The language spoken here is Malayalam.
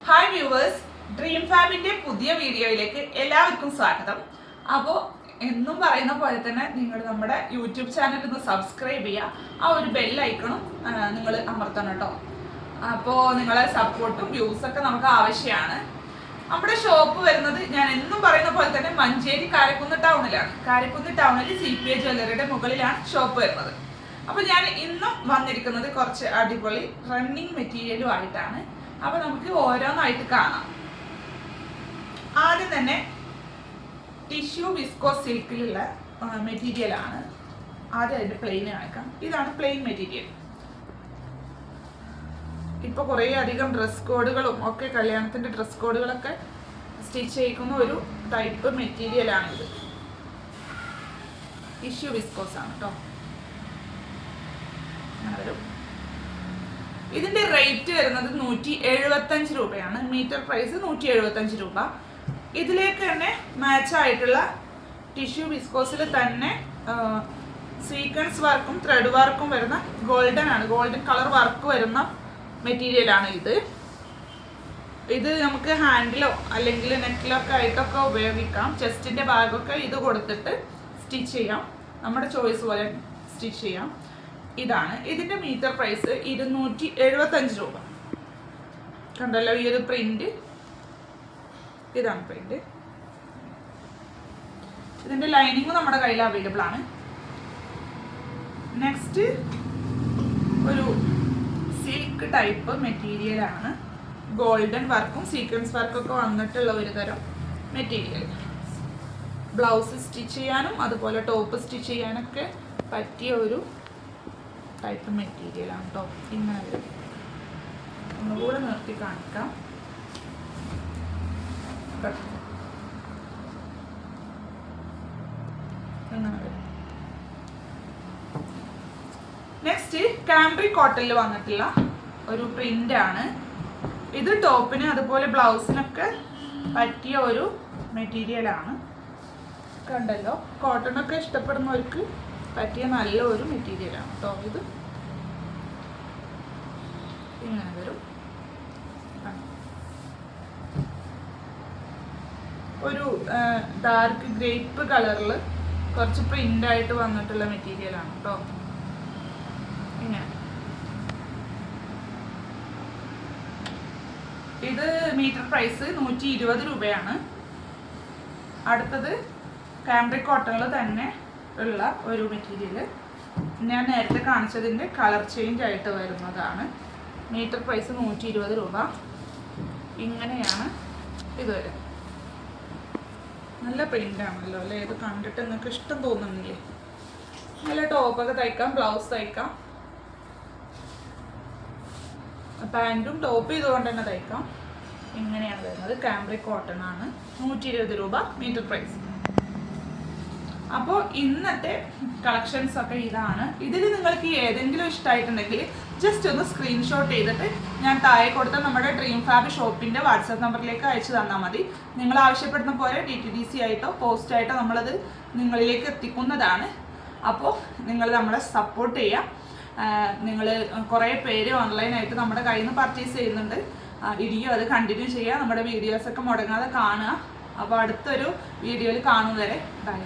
ഹായ് വ്യൂവേഴ്സ്, ഡ്രീം ഫാമിന്റെ പുതിയ വീഡിയോയിലേക്ക് എല്ലാവർക്കും സ്വാഗതം. അപ്പോൾ എന്നും പറയുന്ന പോലെ തന്നെ നിങ്ങൾ നമ്മുടെ യൂട്യൂബ് ചാനൽ ഒന്ന് സബ്സ്ക്രൈബ് ചെയ്യുക, ആ ഒരു ബെൽ ഐക്കണും നിങ്ങൾ അമർത്തണം കേട്ടോ. അപ്പോൾ നിങ്ങളെ സപ്പോർട്ടും വ്യൂസൊക്കെ നമുക്ക് ആവശ്യമാണ്. നമ്മുടെ ഷോപ്പ് വരുന്നത് ഞാൻ എന്നും പറയുന്ന പോലെ തന്നെ മഞ്ചേരി കാരക്കുന്ന് ടൗണിലാണ്. കാരക്കുന്ന് ടൗണിൽ CPA ജ്വല്ലറിയുടെ മുകളിലാണ് ഷോപ്പ് വരുന്നത്. അപ്പോൾ ഞാൻ ഇന്നും വന്നിരിക്കുന്നത് കുറച്ച് അടിപൊളി റണ്ണിങ് മെറ്റീരിയലും ആയിട്ടാണ്. അപ്പോൾ നമുക്ക് ഓരോന്നായിട്ട് കാണാം. ആദ്യം തന്നെ ടിഷ്യൂ വിസ്കോസ് സിൽക്കിലുള്ള മെറ്റീരിയലാണ്. ആദ്യം അതിൻ്റെ പ്ലെയിൻ കാണിക്കാം. ഇതാണ് പ്ലെയിൻ മെറ്റീരിയൽ. ഇപ്പോൾ കുറേ അധികം ഡ്രസ് കോഡുകളും ഒക്കെ കല്യാണത്തിൻ്റെ ഡ്രസ് കോഡുകളൊക്കെ സ്റ്റിച്ച് ചെയ്യിക്കുന്ന ഒരു ടൈപ്പ് മെറ്റീരിയലാണിത്. ടിഷ്യൂ വിസ്കോസ് ആണ് കേട്ടോ. അങ്ങനെ വരും. ഇതിന്റെ റേറ്റ് വരുന്നത് 175 രൂപയാണ്. മീറ്റർ പ്രൈസ് 175 രൂപ. ഇതിലേക്ക് തന്നെ മാച്ച് ആയിട്ടുള്ള ടിഷ്യൂ വിസ്കോസിൽ തന്നെ സീക്വൻസ് വർക്കും ത്രെഡ് വർക്കും വരുന്ന ഗോൾഡൻ കളർ വർക്ക് വരുന്ന മെറ്റീരിയലാണ് ഇത്. ഇത് നമുക്ക് ഹാൻഡിലോ അല്ലെങ്കിൽ നെക്കിലോ ഒക്കെ ആയിട്ടൊക്കെ ഉപയോഗിക്കാം. ചെസ്റ്റിന്റെ ഭാഗമൊക്കെ ഇത് കൊടുത്തിട്ട് സ്റ്റിച്ച് ചെയ്യാം. നമ്മുടെ ചോയ്സ് പോലെ സ്റ്റിച്ച് ചെയ്യാം. ഇതാണ് ഇതിന്റെ മീറ്റർ പ്രൈസ് 275 രൂപ. കണ്ടല്ലോ ഈ ഒരു പ്രിന്റ്. ഇതാണ് പ്രിന്റ്. ഇതിന്റെ ലൈനിങ് നമ്മുടെ കയ്യിൽ അവൈലബിൾ ആണ്. നെക്സ്റ്റ് ഒരു സിൽക്ക് ടൈപ്പ് മെറ്റീരിയൽ ആണ്. ഗോൾഡൻ വർക്കും സീക്വൻസ് വർക്കും ഒക്കെ വന്നിട്ടുള്ള ഒരു തരം മെറ്റീരിയൽ. ബ്ലൗസ് സ്റ്റിച്ച് ചെയ്യാനും അതുപോലെ ടോപ്പ് സ്റ്റിച്ച് ചെയ്യാനൊക്കെ പറ്റിയ ഒരു ടൈപ്പ് മെറ്റീരിയൽ ആണ് കേട്ടോ. ഇങ്ങനെ വരും. ഒന്നുകൂടെ നിർത്തി കാണിക്കാം. ഇങ്ങനെ വരും. നെക്സ്റ്റ് കാംബ്രി കോട്ടണിൽ വന്നിട്ടുള്ള ഒരു പ്രിന്റ് ആണ്. ഇത് ടോപ്പിന് അതുപോലെ ബ്ലൗസിനൊക്കെ പറ്റിയ ഒരു മെറ്റീരിയൽ ആണ്. കണ്ടല്ലോ, കോട്ടണൊക്കെ ഇഷ്ടപ്പെടുന്നവർക്ക് പറ്റിയ നല്ല ഒരു മെറ്റീരിയലാണ് കേട്ടോ. ഇത് ഇങ്ങനെ വരും. ഒരു ഡാർക്ക് ഗ്രേപ്പ് കളറിൽ കുറച്ച് പ്രിന്റ് ആയിട്ട് വന്നിട്ടുള്ള മെറ്റീരിയലാണ് കേട്ടോ. ഇങ്ങനെ ഇത് മീറ്റർ പ്രൈസ് 120 രൂപയാണ്. അടുത്തത് കാംബ്രി കോട്ടണിൽ തന്നെ ഉള്ള ഒരു മെറ്റീരിയൽ. ഞാൻ നേരത്തെ കാണിച്ചതിൻ്റെ കളർ ചേഞ്ച് ആയിട്ട് വരുന്നതാണ്. മീറ്റർ പ്രൈസ് 120 രൂപ. ഇങ്ങനെയാണ് ഇത് വരും. നല്ല പ്രിന്റ് ആണല്ലോ അല്ലേ? ഇത് കണ്ടിട്ട് നിങ്ങൾക്ക് ഇഷ്ടം തോന്നുന്നില്ലേ? നല്ല ടോപ്പൊക്കെ തയ്ക്കാം, ബ്ലൗസ് തയ്ക്കാം, പാൻറ്റും ടോപ്പ് ചെയ്തുകൊണ്ട് തന്നെ തയ്ക്കാം. ഇങ്ങനെയാണ് വരുന്നത്. കാംബ്രി കോട്ടൺ ആണ്. 120 രൂപ മീറ്റർ പ്രൈസ്. അപ്പോൾ ഇന്നത്തെ കളക്ഷൻസ് ഒക്കെ ഇതാണ്. ഇതിൽ നിങ്ങൾക്ക് ഏതെങ്കിലും ഇഷ്ടമായിട്ടുണ്ടെങ്കിൽ ജസ്റ്റ് ഒന്ന് സ്ക്രീൻഷോട്ട് ചെയ്തിട്ട് ഞാൻ താഴെ കൊടുത്ത നമ്മുടെ ഡ്രീം ഫാബ് ഷോപ്പിൻ്റെ വാട്സാപ്പ് നമ്പറിലേക്ക് അയച്ചു തന്നാൽ മതി. നിങ്ങൾ ആവശ്യപ്പെടുന്ന പോലെ DTDC ആയിട്ടോ പോസ്റ്റ് ആയിട്ടോ നമ്മളത് നിങ്ങളിലേക്ക് എത്തിക്കുന്നതാണ്. അപ്പോൾ നിങ്ങൾ നമ്മളെ സപ്പോർട്ട് ചെയ്യുക. നിങ്ങൾ കുറേ പേര് ഓൺലൈനായിട്ട് നമ്മുടെ കയ്യിൽ നിന്ന് പർച്ചേസ് ചെയ്യുന്നുണ്ട്. ഇനിയും അത് കണ്ടിന്യൂ ചെയ്യുക. നമ്മുടെ വീഡിയോസൊക്കെ മുടങ്ങാതെ കാണുക. അപ്പോൾ അടുത്തൊരു വീഡിയോയിൽ കാണും വരെ ബൈ.